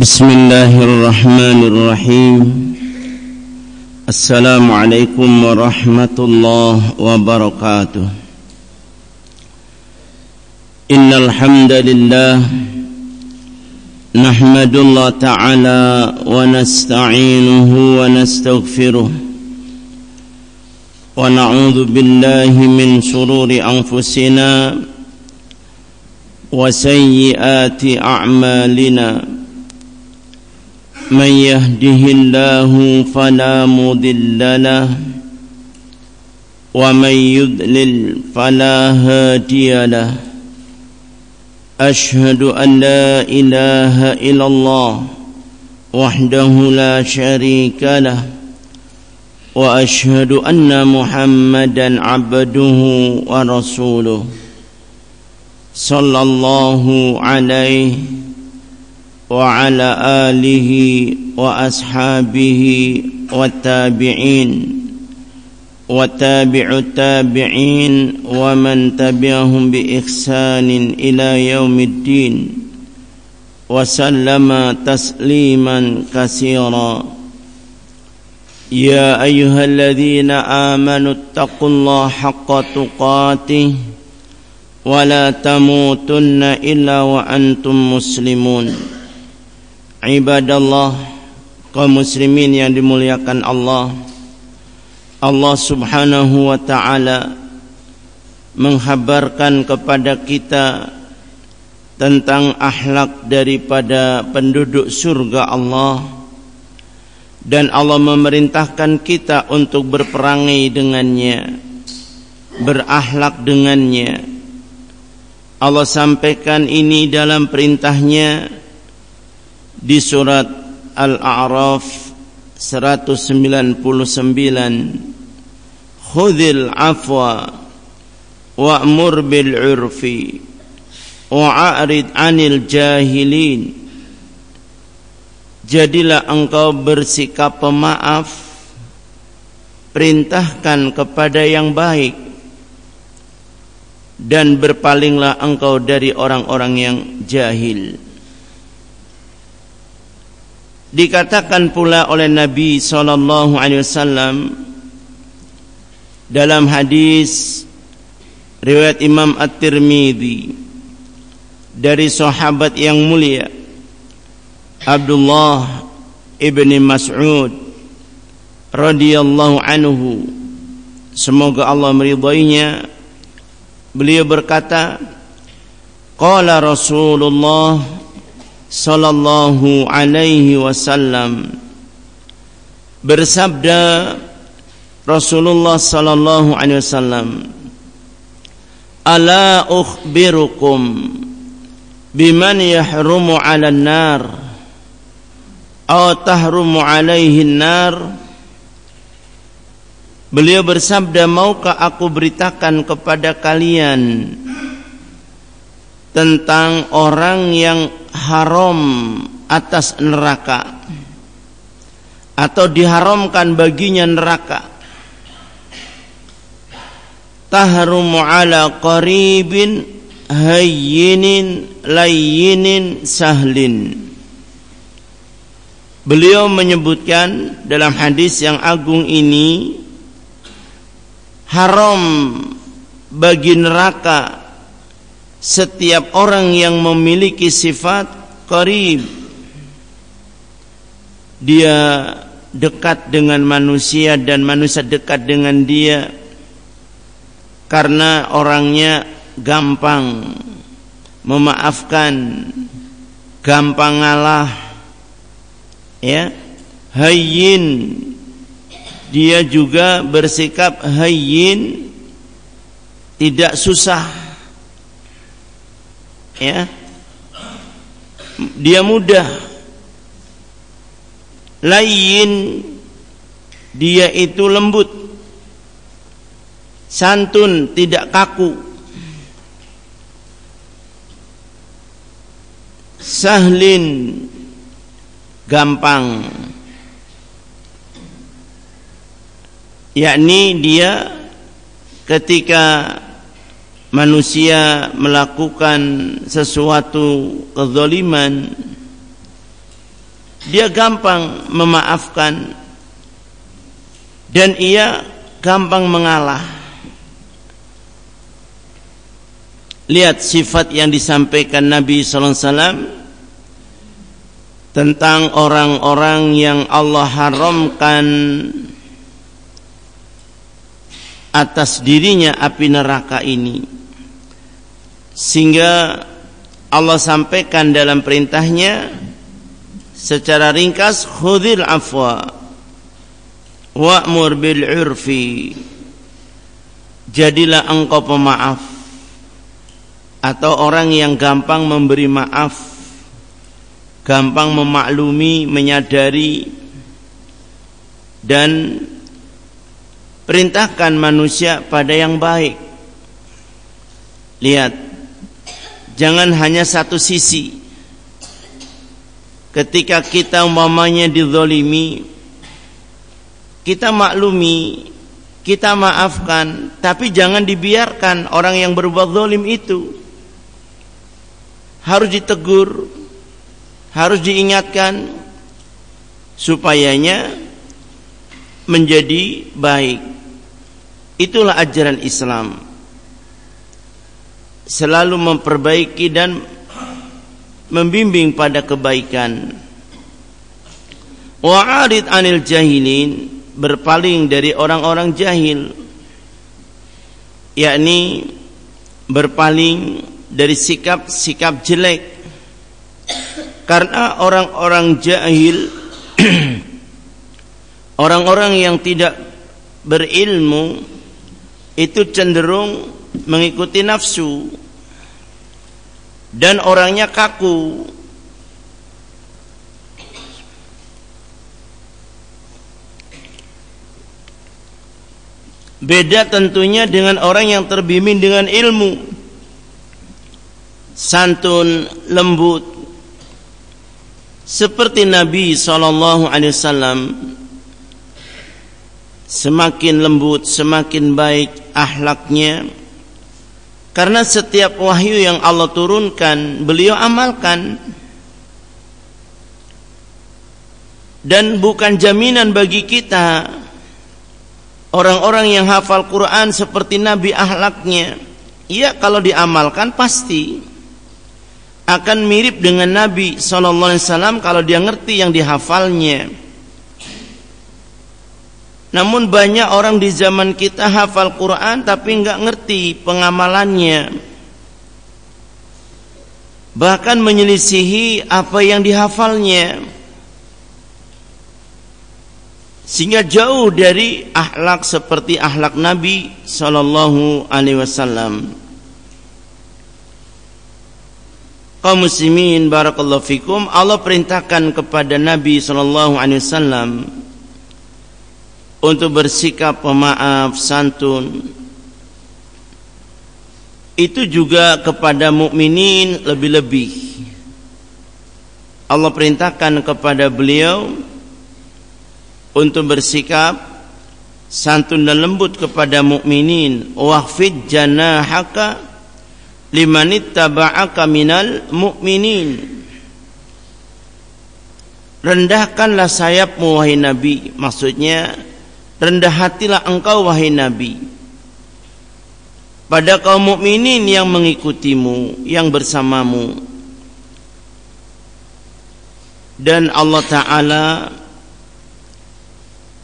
Bismillahirrahmanirrahim. Assalamualaikum warahmatullahi wabarakatuh. Innal hamdalillah nahmadullah ta'ala wa nasta'inuhu wa nastaghfiruh wa na'udzu billahi min shururi anfusina wa sayyiati a'malina. من يهده الله فلا مضل له ومن يضلل فلا هادي له أشهد أن لا إله إلا الله وحده لا شريك له وأشهد أن محمدا عبده ورسوله صلى الله عليه وعلى آله وأصحابه والتابعين وتابع التابعين ومن تبعهم بإحسان إلى يوم الدين وسلم تسليما كثيرا. يا أيها الذين آمنوا اتقوا الله حق تقاته ولا تموتن إلا وأنتم مسلمون. Ibadallah, kaum muslimin yang dimuliakan Allah. Allah subhanahu wa ta'ala menghabarkan kepada kita tentang akhlak daripada penduduk surga Allah, dan Allah memerintahkan kita untuk berperangai dengannya, berakhlak dengannya. Allah sampaikan ini dalam perintahnya di surat Al-A'raf 199, khudhil afwa wa'mur bil urfi wa'arid 'anil jahilin. Jadilah engkau bersikap pemaaf, perintahkan kepada yang baik, dan berpalinglah engkau dari orang-orang yang jahil. Dikatakan pula oleh Nabi SAW dalam hadis riwayat Imam At-Tirmidzi dari sahabat yang mulia Abdullah ibni Mas'ud radhiyallahu anhu, semoga Allah meridainya, beliau berkata, qala Rasulullah sallallahu alaihi wasallam, bersabda Rasulullah sallallahu alaihi wasallam, ala ukhbirukum biman yahrumu 'alan nar aw tahrumu 'alaihi nar. Beliau bersabda, maukah aku beritakan kepada kalian tentang orang yang haram atas neraka atau diharamkan baginya neraka. Tahrumu ala qaribin hayyinin layyinin sahlin. Beliau menyebutkan dalam hadis yang agung ini, haram bagi neraka setiap orang yang memiliki sifat qarib. Dia dekat dengan manusia dan manusia dekat dengan dia karena orangnya gampang memaafkan, gampang ngalah, ya. Hayyin, dia juga bersikap hayyin, tidak susah, ya, dia mudah. Layyin, dia itu lembut, santun, tidak kaku. Sahlin, gampang, yakni dia ketika manusia melakukan sesuatu kezaliman, dia gampang memaafkan dan ia gampang mengalah. Lihat sifat yang disampaikan Nabi sallallahu alaihi wasallam tentang orang-orang yang Allah haramkan atas dirinya api neraka ini, sehingga Allah sampaikan dalam perintahnya secara ringkas, khudhil afwa wa'mur bil urfi, jadilah engkau pemaaf atau orang yang gampang memberi maaf, gampang memaklumi, menyadari, dan perintahkan manusia pada yang baik. Lihat, jangan hanya satu sisi. Ketika kita umpamanya dizalimi, kita maklumi, kita maafkan, tapi jangan dibiarkan orang yang berbuat zalim itu. Harus ditegur, harus diingatkan supayanya menjadi baik. Itulah ajaran Islam, selalu memperbaiki dan membimbing pada kebaikan. Wa'arid 'anil jahilin, berpaling dari orang-orang jahil, yakni berpaling dari sikap-sikap jelek. Karena orang-orang jahil orang-orang yang tidak berilmu itu cenderung mengikuti nafsu dan orangnya kaku. Beda tentunya dengan orang yang terbimbing dengan ilmu, santun, lembut, seperti Nabi SAW. Semakin lembut, semakin baik akhlaknya, karena setiap wahyu yang Allah turunkan beliau amalkan. Dan bukan jaminan bagi kita orang-orang yang hafal Quran seperti Nabi akhlaknya. Ya, kalau diamalkan pasti akan mirip dengan Nabi SAW kalau dia ngerti yang dihafalnya. Namun banyak orang di zaman kita hafal Quran tapi enggak ngerti pengamalannya, bahkan menyelisihi apa yang dihafalnya, sehingga jauh dari akhlak seperti akhlak Nabi SAW. Kaum muslimin barakallahu fikum, Allah perintahkan kepada Nabi SAW untuk bersikap pemaaf, santun. Itu juga kepada mukminin lebih-lebih. Allah perintahkan kepada beliau untuk bersikap santun dan lembut kepada mukminin. Wahfid janahaka limanittaba'aka minal mu'minin. Rendahkanlah sayapmu wahai Nabi, maksudnya rendah hatilah engkau wahai Nabi pada kaum mukminin yang mengikutimu, yang bersamamu. Dan Allah Ta'ala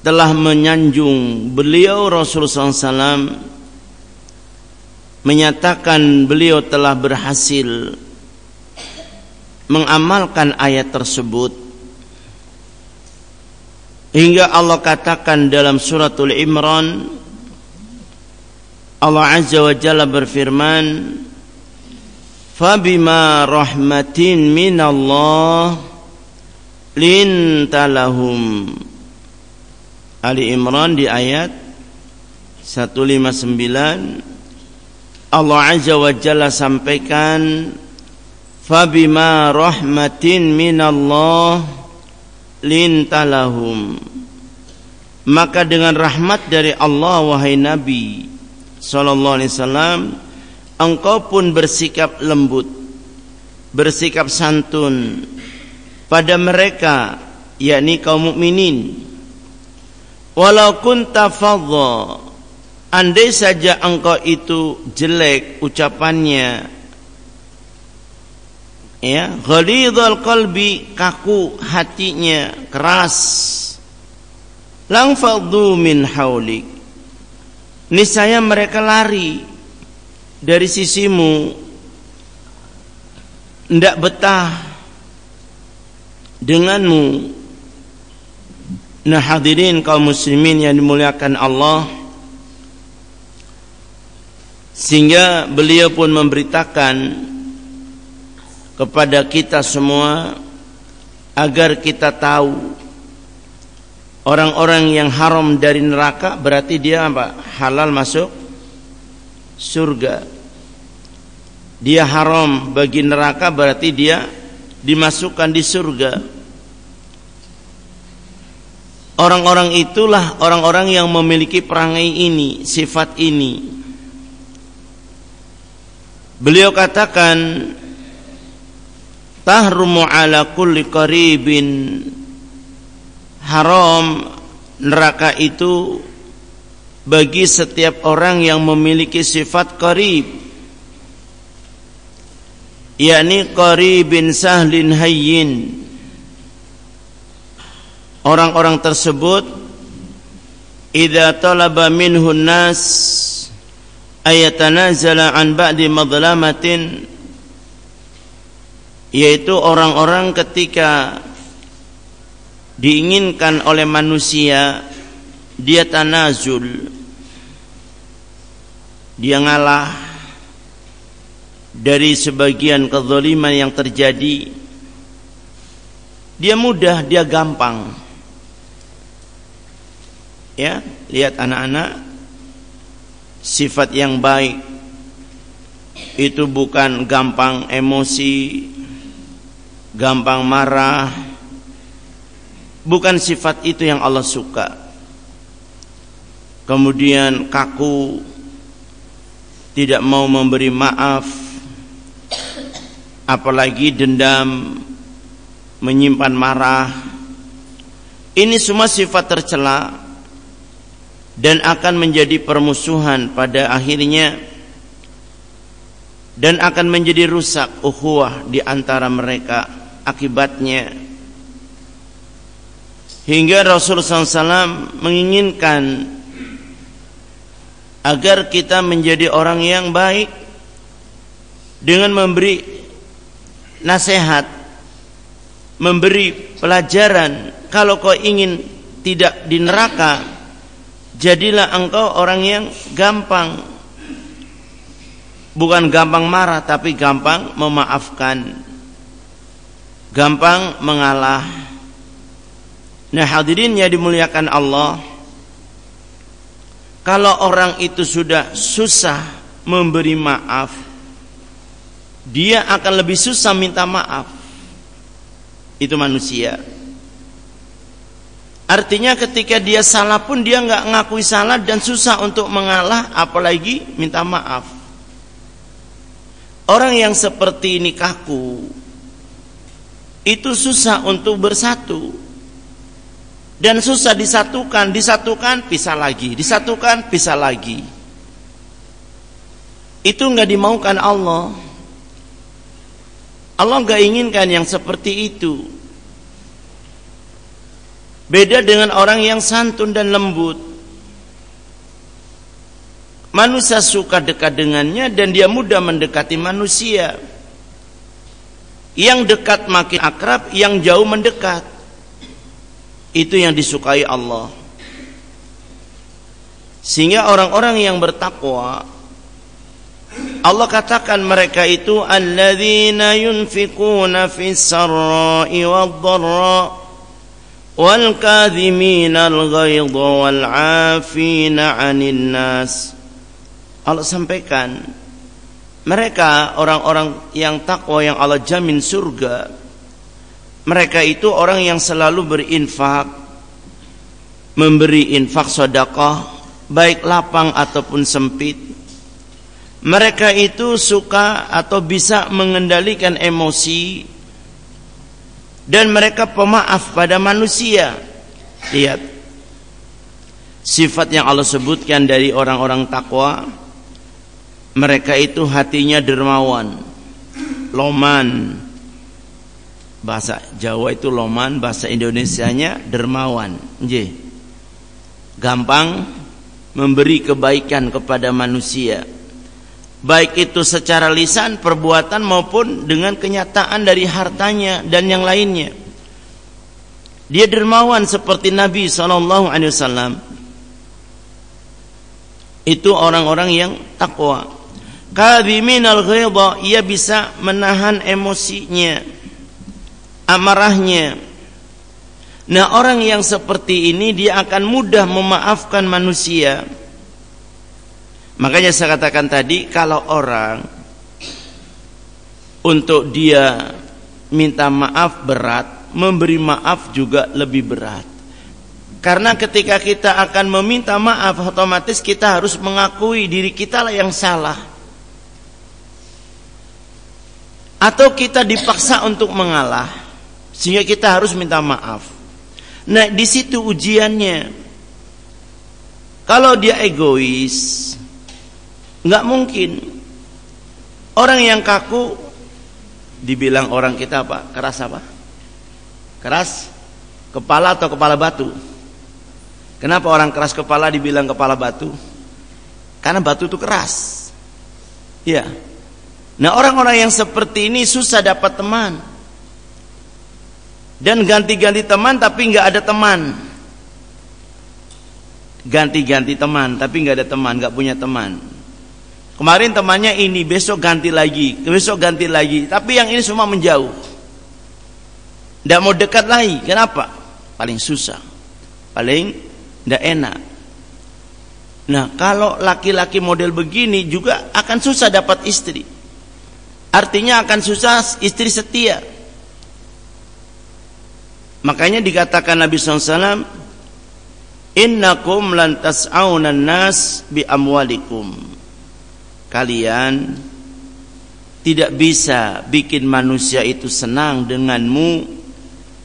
telah menyanjung beliau Rasulullah SAW, menyatakan beliau telah berhasil mengamalkan ayat tersebut, hingga Allah katakan dalam suratul Imran, Allah Azza wa Jalla berfirman, fabima rahmatin minallah lintalahum. Ali Imran di ayat 159, Allah Azza wa Jalla sampaikan, fabima rahmatin minallah lintalahum, maka dengan rahmat dari Allah wahai Nabi sallallahu alaihi wasallam, engkau pun bersikap lembut, bersikap santun pada mereka yakni kaum mukminin. Walau kunta fadha, andai saja engkau itu jelek ucapannya, ya, ghalidhal qalbi, kaku hatinya, keras, lang fadhu min haulik, niscaya mereka lari dari sisimu, ndak betah denganmu. Nah, hadirin kaum muslimin yang dimuliakan Allah, sehingga beliau pun memberitakan kepada kita semua agar kita tahu orang-orang yang haram dari neraka berarti dia apa? Halal masuk surga. Dia haram bagi neraka berarti dia dimasukkan di surga. Orang-orang itulah orang-orang yang memiliki perangai ini, sifat ini. Beliau katakan, tahrumu ala kulli qaribin, haram neraka itu bagi setiap orang yang memiliki sifat qarib, yakni qaribin sahlin hayyin. Orang-orang tersebut idza talaba minhun nas ayatanazala an ba'di madlamatin, yaitu orang-orang ketika diinginkan oleh manusia dia tanazul, dia ngalah dari sebagian kezaliman yang terjadi, dia mudah, dia gampang. Ya, lihat anak-anak, sifat yang baik itu bukan gampang emosi, gampang marah. Bukan sifat itu yang Allah suka. Kemudian kaku, tidak mau memberi maaf, apalagi dendam, menyimpan marah. Ini semua sifat tercela dan akan menjadi permusuhan pada akhirnya, dan akan menjadi rusak ukhuwah di antara mereka akibatnya. Hingga Rasulullah SAW menginginkan agar kita menjadi orang yang baik dengan memberi nasihat, memberi pelajaran. Kalau kau ingin tidak di neraka, jadilah engkau orang yang gampang, bukan gampang marah, tapi gampang memaafkan, gampang mengalah. Nah, hadirin yang dimuliakan Allah, kalau orang itu sudah susah memberi maaf, dia akan lebih susah minta maaf. Itu manusia. Artinya ketika dia salah pun dia nggak ngakui salah dan susah untuk mengalah, apalagi minta maaf. Orang yang seperti ini kaku, itu susah untuk bersatu. Dan susah disatukan, pisah lagi, disatukan, pisah lagi. Itu enggak dimaukan Allah. Allah enggak inginkan yang seperti itu. Beda dengan orang yang santun dan lembut. Manusia suka dekat dengannya dan dia mudah mendekati manusia. Yang dekat makin akrab, yang jauh mendekat. Itu yang disukai Allah. Sehingga orang-orang yang bertakwa, Allah katakan mereka itu alladzina yunfikuna fis sarra'i wad-dharra wal kadhimina al-ghaidha wal 'afina 'anil nas. Allah sampaikan mereka orang-orang yang takwa yang Allah jamin surga. Mereka itu orang yang selalu berinfak, memberi infak sedekah, baik lapang ataupun sempit. Mereka itu suka atau bisa mengendalikan emosi, dan mereka pemaaf pada manusia. Lihat sifat yang Allah sebutkan dari orang-orang takwa, mereka itu hatinya dermawan, loman. Bahasa Jawa itu loman, bahasa Indonesianya dermawan. Gampang memberi kebaikan kepada manusia, baik itu secara lisan, perbuatan, maupun dengan kenyataan dari hartanya dan yang lainnya. Dia dermawan seperti Nabi SAW. Itu orang-orang yang takwa. Kadhiminal ghaidha, ia bisa menahan emosinya, amarahnya. Nah, orang yang seperti ini dia akan mudah memaafkan manusia. Makanya saya katakan tadi, kalau orang untuk dia minta maaf berat, memberi maaf juga lebih berat. Karena ketika kita akan meminta maaf, otomatis kita harus mengakui diri kita lah yang salah. Atau kita dipaksa untuk mengalah, sehingga kita harus minta maaf. Nah, di situ ujiannya. Kalau dia egois, nggak mungkin. Orang yang kaku, dibilang orang kita apa? Keras apa? Keras kepala atau kepala batu? Kenapa orang keras kepala dibilang kepala batu? Karena batu itu keras. Ya. Nah, orang-orang yang seperti ini susah dapat teman. Dan ganti-ganti teman tapi nggak ada teman. Ganti-ganti teman tapi nggak ada teman, nggak punya teman. Kemarin temannya ini, besok ganti lagi, besok ganti lagi. Tapi yang ini semua menjauh. Nggak mau dekat lagi. Kenapa? Paling susah, paling nggak enak. Nah, kalau laki-laki model begini juga akan susah dapat istri. Artinya akan susah istri setia. Makanya dikatakan Nabi SAW, innakum lan tas'aunan nas bi amwalikum. Kalian tidak bisa bikin manusia itu senang denganmu,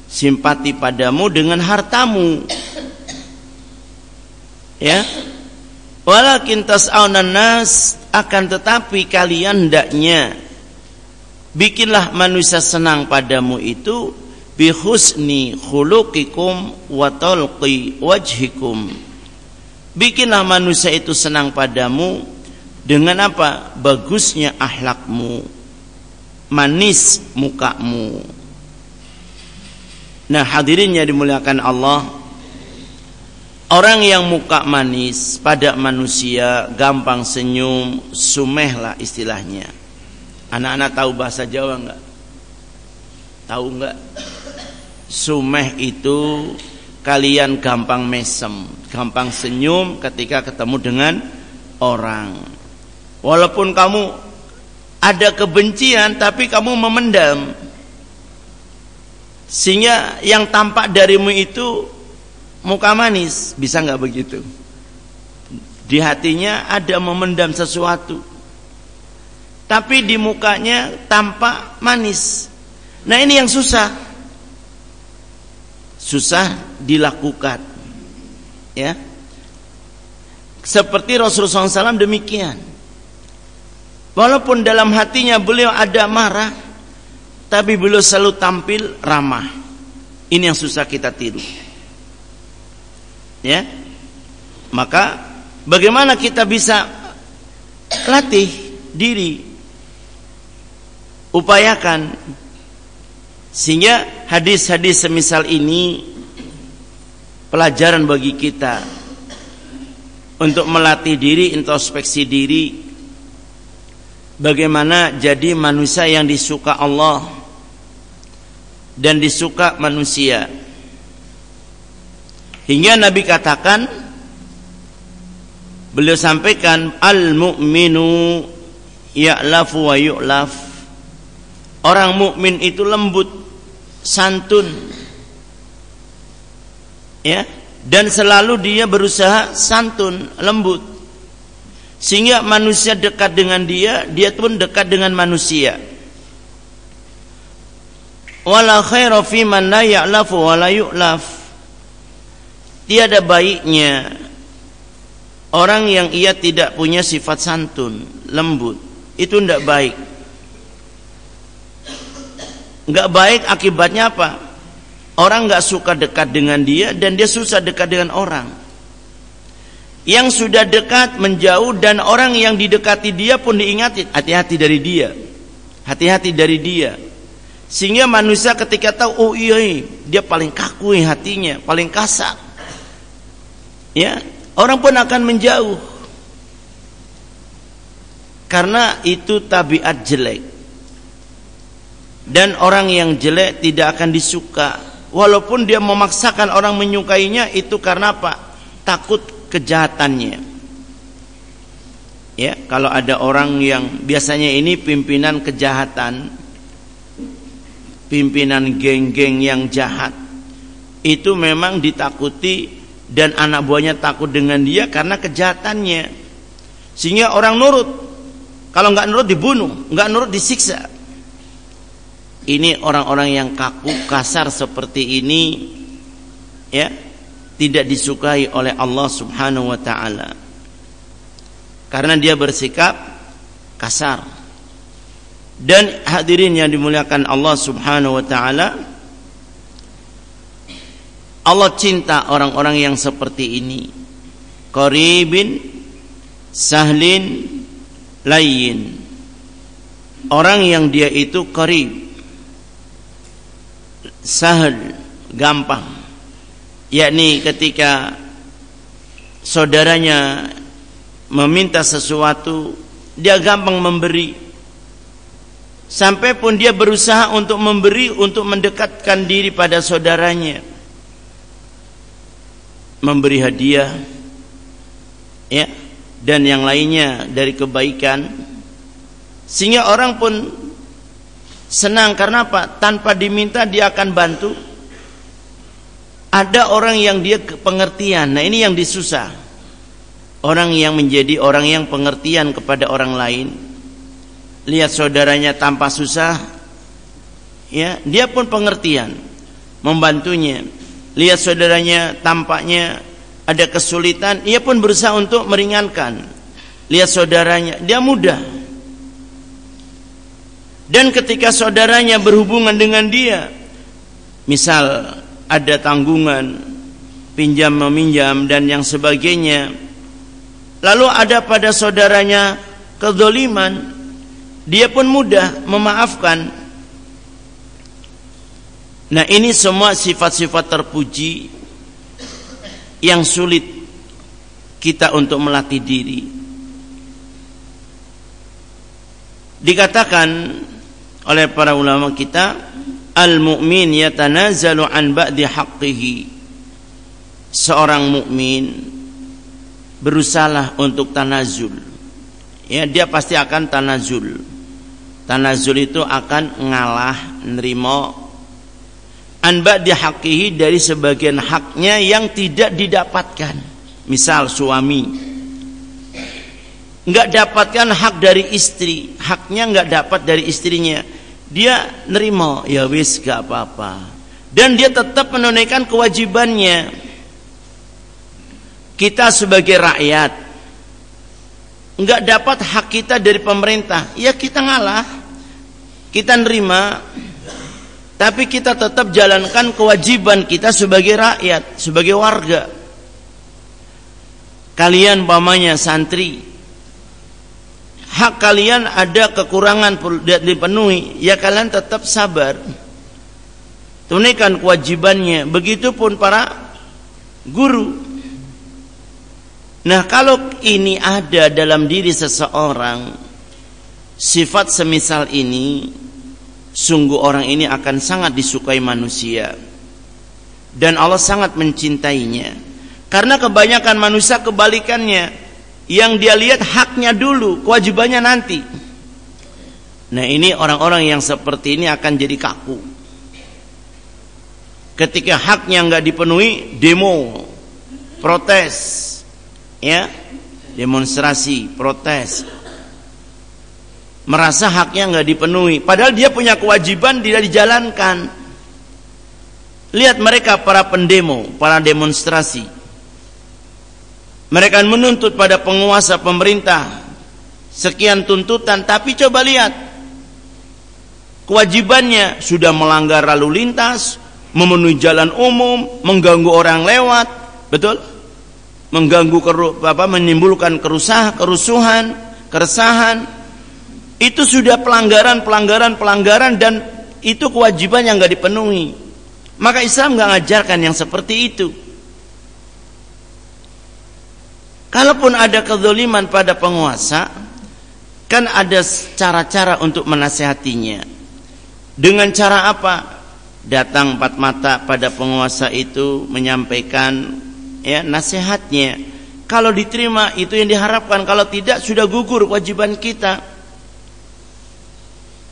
simpati padamu dengan hartamu. Ya. Walakin tas'aunan nas, akan tetapi kalian hendaknya bikinlah manusia senang padamu itu bihusni khuluqikum wa talqi wajhikum. Bikinlah manusia itu senang padamu dengan apa? Bagusnya akhlakmu, manis mukamu. Nah, hadirin yang dimuliakan Allah, orang yang muka manis pada manusia, gampang senyum, sumeh lah istilahnya. Anak-anak tahu bahasa Jawa enggak? Tahu enggak? Sumeh itu kalian gampang mesem, gampang senyum ketika ketemu dengan orang. Walaupun kamu ada kebencian, tapi kamu memendam, sehingga yang tampak darimu itu muka manis. Bisa enggak begitu? Di hatinya ada memendam sesuatu, tapi di mukanya tampak manis. Nah, ini yang susah dilakukan, ya. Seperti Rasulullah SAW demikian. Walaupun dalam hatinya beliau ada marah, tapi beliau selalu tampil ramah. Ini yang susah kita tiru, ya. Maka bagaimana kita bisa latih diri, upayakan, sehingga hadis-hadis semisal ini pelajaran bagi kita untuk melatih diri, introspeksi diri, bagaimana jadi manusia yang disuka Allah dan disuka manusia. Hingga Nabi katakan, beliau sampaikan, al-mu'minu ya'lafu wa yu'laf. Orang mukmin itu lembut, santun, ya, dan selalu dia berusaha santun, lembut, sehingga manusia dekat dengan dia, dia pun dekat dengan manusia. Wala khaira fi man la ya'lafu wa la yu'laf. Tiada baiknya orang yang ia tidak punya sifat santun, lembut. Itu tidak baik. Enggak baik akibatnya apa? Orang enggak suka dekat dengan dia dan dia susah dekat dengan orang. Yang sudah dekat menjauh dan orang yang didekati dia pun diingatin, hati-hati dari dia. Hati-hati dari dia. Sehingga manusia ketika tahu, oh iya, dia paling kaku hatinya, paling kasar. Ya, orang pun akan menjauh. Karena itu tabiat jelek. Dan orang yang jelek tidak akan disuka. Walaupun dia memaksakan orang menyukainya, itu karena apa? Takut kejahatannya. Ya, kalau ada orang yang biasanya ini pimpinan kejahatan, pimpinan geng-geng yang jahat, itu memang ditakuti dan anak buahnya takut dengan dia karena kejahatannya. Sehingga orang nurut. Kalau nggak nurut dibunuh, nggak nurut disiksa. Ini orang-orang yang kaku, kasar seperti ini, ya, tidak disukai oleh Allah Subhanahu wa taala. Karena dia bersikap kasar. Dan hadirin yang dimuliakan Allah Subhanahu wa taala, Allah cinta orang-orang yang seperti ini. Qaribin, sahlin, layyin. Orang yang dia itu qarib, sahal, gampang. Yakni ketika saudaranya meminta sesuatu, dia gampang memberi. Sampai pun dia berusaha untuk memberi, untuk mendekatkan diri pada saudaranya, memberi hadiah, ya, dan yang lainnya dari kebaikan, sehingga orang pun senang. Karena apa? Tanpa diminta dia akan bantu. Ada orang yang dia pengertian. Nah, ini yang disusah. Orang yang menjadi orang yang pengertian kepada orang lain. Lihat saudaranya tanpa susah, ya, dia pun pengertian, membantunya. Lihat saudaranya tampaknya ada kesulitan, ia pun berusaha untuk meringankan. Lihat saudaranya, dia mudah. Dan ketika saudaranya berhubungan dengan dia, misal ada tanggungan, pinjam meminjam dan yang sebagainya, lalu ada pada saudaranya kezaliman, dia pun mudah memaafkan. Nah, ini semua sifat-sifat terpuji yang sulit kita untuk melatih diri. Dikatakan oleh para ulama kita, al-mu'min yatanazzalu an ba'di haqqihi. Seorang mukmin berusaha untuk tanazul. Ya, dia pasti akan tanazul. Tanazul itu akan ngalah, nerimo an ba'di haqqihi, dari sebagian haknya yang tidak didapatkan. Misal suami enggak dapatkan hak dari istri, haknya enggak dapat dari istrinya, dia nerimo, ya wis gak apa-apa, dan dia tetap menunaikan kewajibannya. Kita sebagai rakyat enggak dapat hak kita dari pemerintah, ya kita ngalah, kita nerima, tapi kita tetap jalankan kewajiban kita sebagai rakyat, sebagai warga. Kalian pamannya santri, hak kalian ada kekurangan tidak dipenuhi, ya kalian tetap sabar, tunaikan kewajibannya. Begitupun para guru. Nah, kalau ini ada dalam diri seseorang, sifat semisal ini, sungguh orang ini akan sangat disukai manusia, dan Allah sangat mencintainya. Karena kebanyakan manusia kebalikannya, yang dia lihat haknya dulu, kewajibannya nanti. Nah, ini orang-orang yang seperti ini akan jadi kaku. Ketika haknya nggak dipenuhi, demo, protes, ya, demonstrasi, protes. merasa haknya nggak dipenuhi, padahal dia punya kewajiban tidak dijalankan. Lihat mereka para pendemo, para demonstrasi, mereka menuntut pada penguasa pemerintah sekian tuntutan, tapi coba lihat kewajibannya sudah melanggar lalu lintas, memenuhi jalan umum, mengganggu orang lewat, betul? Mengganggu menimbulkan kerusuhan, keresahan. Itu sudah pelanggaran dan itu kewajiban yang nggak dipenuhi. Maka Islam nggak ngajarkan yang seperti itu. Kalaupun ada kezaliman pada penguasa, kan ada cara-cara untuk menasihatinya. Dengan cara apa? Datang empat mata pada penguasa itu, menyampaikan ya nasihatnya. Kalau diterima itu yang diharapkan, kalau tidak sudah gugur kewajiban kita.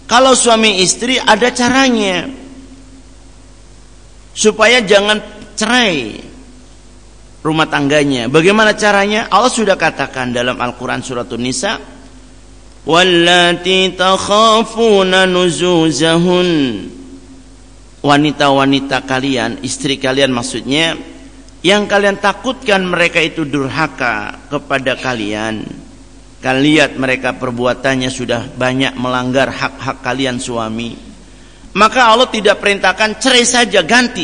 Kalau suami istri ada caranya supaya jangan cerai rumah tangganya. Bagaimana caranya? Allah sudah katakan dalam Al-Quran surat An-Nisa, wallati takhafuna nuzuzahun, wanita-wanita kalian, istri kalian maksudnya, yang kalian takutkan mereka itu durhaka kepada kalian. Kalian lihat mereka perbuatannya sudah banyak melanggar hak-hak kalian suami. Maka Allah tidak perintahkan cerai saja, ganti.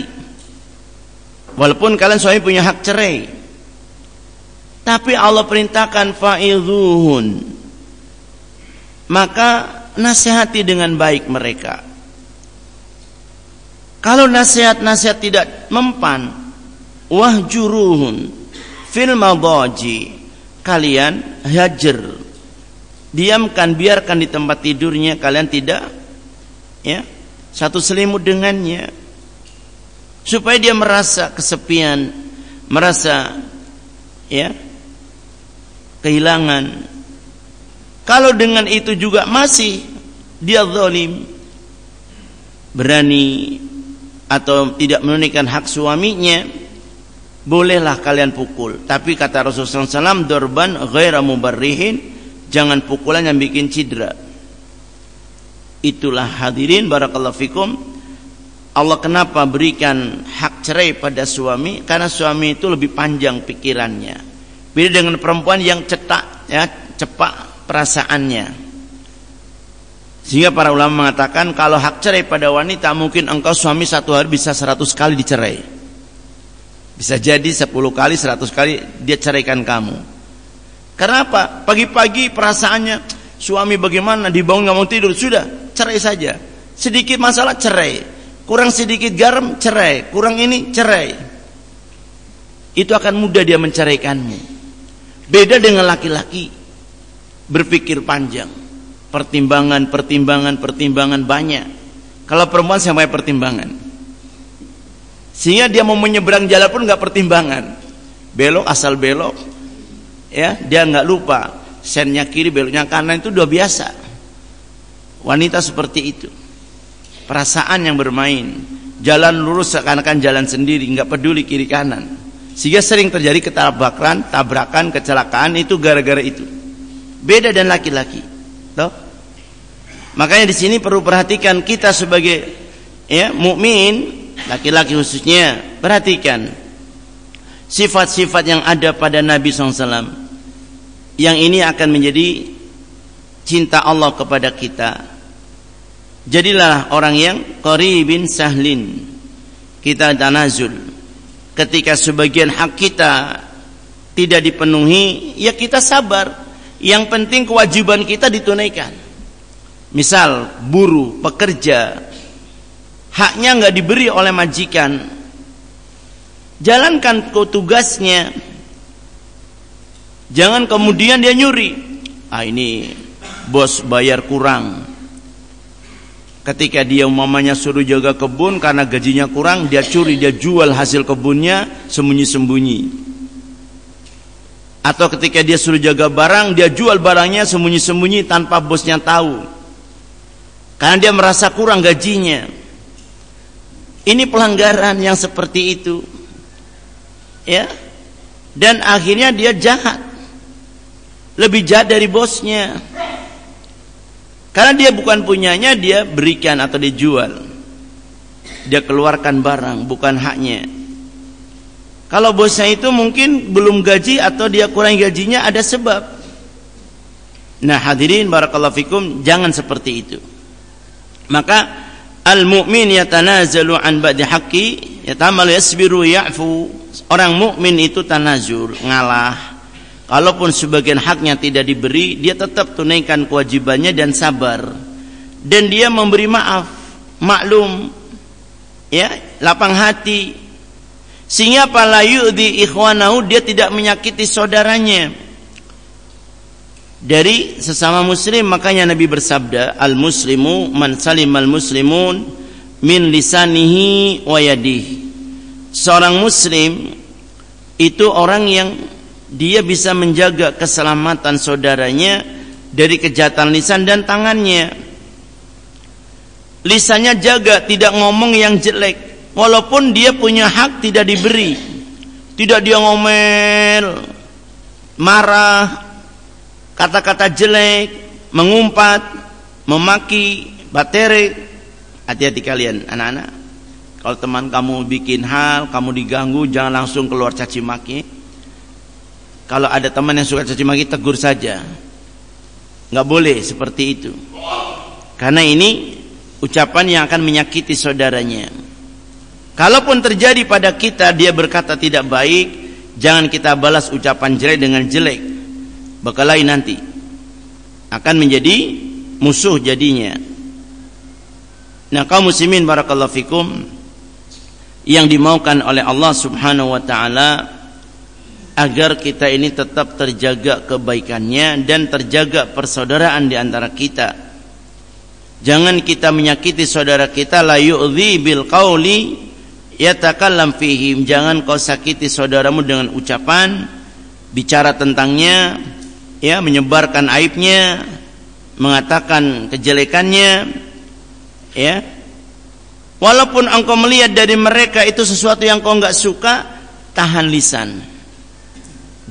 Walaupun kalian suami punya hak cerai, tapi Allah perintahkan fa'idhuhun, maka nasihati dengan baik mereka. Kalau nasihat-nasihat tidak mempan, wahjuruhun fil madaji, kalian hajar, diamkan, biarkan di tempat tidurnya, kalian tidak ya satu selimut dengannya, supaya dia merasa kesepian, merasa ya kehilangan. Kalau dengan itu juga masih dia zalim, berani atau tidak menunaikan hak suaminya, bolehlah kalian pukul. Tapi kata Rasulullah SAW, dorban ghaira mubarrihin, jangan pukulan yang bikin cedera. Itulah hadirin barakallahu fikum, Allah kenapa berikan hak cerai pada suami? Karena suami itu lebih panjang pikirannya, beda dengan perempuan yang cetak ya, cepat perasaannya. Sehingga para ulama mengatakan kalau hak cerai pada wanita, mungkin engkau suami satu hari bisa 100 kali dicerai. Bisa jadi 10 kali, 100 kali dia ceraikan kamu. Karena apa? Pagi-pagi perasaannya, suami bagaimana, dibangun nggak mau tidur, sudah cerai saja. Sedikit masalah cerai, kurang sedikit garam cerai, kurang ini cerai. Itu akan mudah dia menceraikanmu. Beda dengan laki-laki, berpikir panjang, pertimbangan banyak. Kalau perempuan sampai pertimbangan, sehingga dia mau menyeberang jalan pun nggak pertimbangan, belok asal belok, ya dia nggak lupa sennya kiri beloknya kanan, itu udah biasa. Wanita seperti itu, perasaan yang bermain, jalan lurus seakan-akan jalan sendiri, nggak peduli kiri kanan, sehingga sering terjadi tabrakan, kecelakaan, itu gara-gara itu. Beda dan laki-laki, toh. Makanya di sini perlu perhatikan kita sebagai ya mukmin, laki-laki khususnya, perhatikan sifat-sifat yang ada pada Nabi SAW, yang ini akan menjadi cinta Allah kepada kita. Jadilah orang yang qaribin sahlin, kita tanazul. Ketika sebagian hak kita tidak dipenuhi, ya kita sabar. Yang penting kewajiban kita ditunaikan. Misal buruh, pekerja, haknya nggak diberi oleh majikan, jalankan tugasnya. Jangan kemudian dia nyuri. Ini bos bayar kurang. Ketika dia umpamanya suruh jaga kebun, karena gajinya kurang, dia curi, dia jual hasil kebunnya sembunyi-sembunyi. Atau ketika dia suruh jaga barang, dia jual barangnya sembunyi-sembunyi tanpa bosnya tahu, karena dia merasa kurang gajinya. Ini pelanggaran yang seperti itu, ya. Dan akhirnya dia jahat, lebih jahat dari bosnya. Karena dia bukan punyanya, dia berikan atau dijual. Dia keluarkan barang, bukan haknya. Kalau bosnya itu mungkin belum gaji atau dia kurang gajinya, ada sebab. Nah hadirin barakallahu fikum, jangan seperti itu. Maka al-mu'min yatanazalu an ba'di haqqi yatamalu yasbiru ya'fu. Orang mukmin itu tanazul, ngalah. Kalaupun sebagian haknya tidak diberi, dia tetap tunaikan kewajibannya dan sabar. Dan dia memberi maaf, maklum, ya, lapang hati. Sehingga pala yu'dhi ikhwanahu, dia tidak menyakiti saudaranya. Dari sesama muslim, makanya Nabi bersabda, al-muslimu man salimal muslimun min lisanihi wa yadihi. Seorang muslim itu orang yang dia bisa menjaga keselamatan saudaranya dari kejahatan lisan dan tangannya. Lisannya jaga, tidak ngomong yang jelek, walaupun dia punya hak tidak diberi. Tidak dia ngomel, marah, kata-kata jelek, mengumpat, memaki, batere. Hati-hati kalian anak-anak. Kalau teman kamu bikin hal, kamu diganggu, jangan langsung keluar caci maki. Kalau ada teman yang suka caci maki, tegur saja. Nggak boleh seperti itu. Karena ini ucapan yang akan menyakiti saudaranya. Kalaupun terjadi pada kita, dia berkata tidak baik, jangan kita balas ucapan jelek dengan jelek. Bakal nanti akan menjadi musuh jadinya. Nah kaum muslimin barakallahu fikum, yang dimaukan oleh Allah subhanahu wa ta'ala agar kita ini tetap terjaga kebaikannya dan terjaga persaudaraan di antara kita. Jangan kita menyakiti saudara kita, la yu'dhi bil qawli yatakallam fihim. Jangan kau sakiti saudaramu dengan ucapan, bicara tentangnya, ya, menyebarkan aibnya, mengatakan kejelekannya, ya. Walaupun engkau melihat dari mereka itu sesuatu yang kau enggak suka, tahan lisan.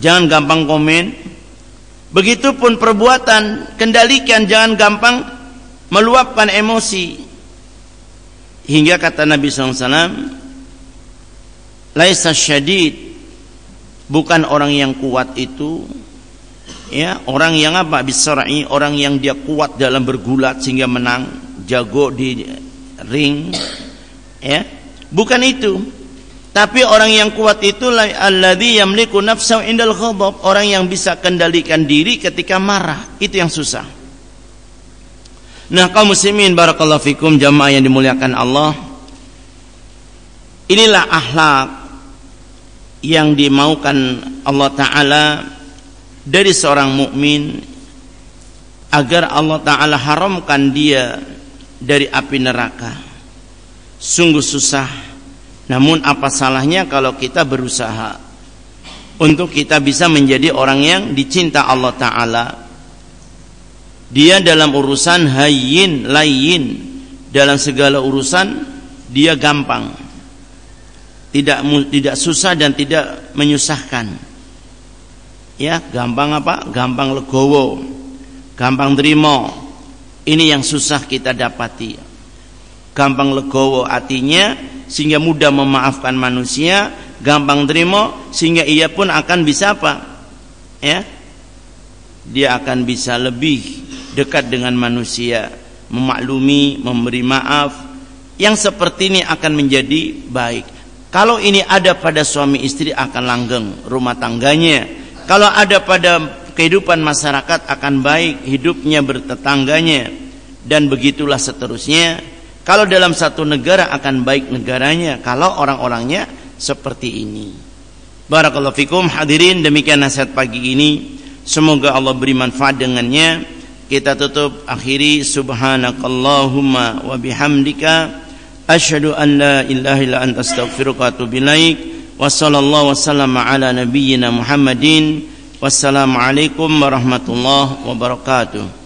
Jangan gampang komen. Begitupun perbuatan, kendalikan, jangan gampang meluapkan emosi. Hingga kata Nabi SAW, laisa syadid, bukan orang yang kuat itu, ya, orang yang apa? Bisar'i, orang yang dia kuat dalam bergulat sehingga menang, jago di ring, ya, bukan itu. Tapi orang yang kuat itu alladzi yamliku nafsahu indal ghadab, orang yang bisa kendalikan diri ketika marah. Itu yang susah. Nah kaum muslimin barakallahu fikum, jamaah yang dimuliakan Allah, inilah akhlak yang dimaukan Allah Ta'ala dari seorang mukmin, agar Allah Ta'ala haramkan dia dari api neraka. Sungguh susah, namun apa salahnya kalau kita berusaha untuk kita bisa menjadi orang yang dicinta Allah Ta'ala. Dia dalam urusan hayyin layyin, dalam segala urusan dia gampang, tidak susah dan tidak menyusahkan, ya, gampang apa? Gampang legowo, gampang terima. Ini yang susah kita dapati. Gampang legowo artinya sehingga mudah memaafkan manusia, gampang terima sehingga ia pun akan bisa apa? Ya, dia akan bisa lebih dekat dengan manusia, memaklumi, memberi maaf. Yang seperti ini akan menjadi baik. Kalau ini ada pada suami istri akan langgeng rumah tangganya. Kalau ada pada kehidupan masyarakat akan baik hidupnya bertetangganya, dan begitulah seterusnya. Kalau dalam satu negara akan baik negaranya kalau orang-orangnya seperti ini. Barakallahu fikum hadirin, demikian nasihat pagi ini, semoga Allah beri manfaat dengannya. Kita tutup akhiri subhanakallahumma wa bihamdika asyhadu an la ilaha illa anta astaghfiruka wa atubu ilaik. Wa sallallahu wasallama ala nabiyyina Muhammadin. Wassalamualaikum warahmatullahi wabarakatuh.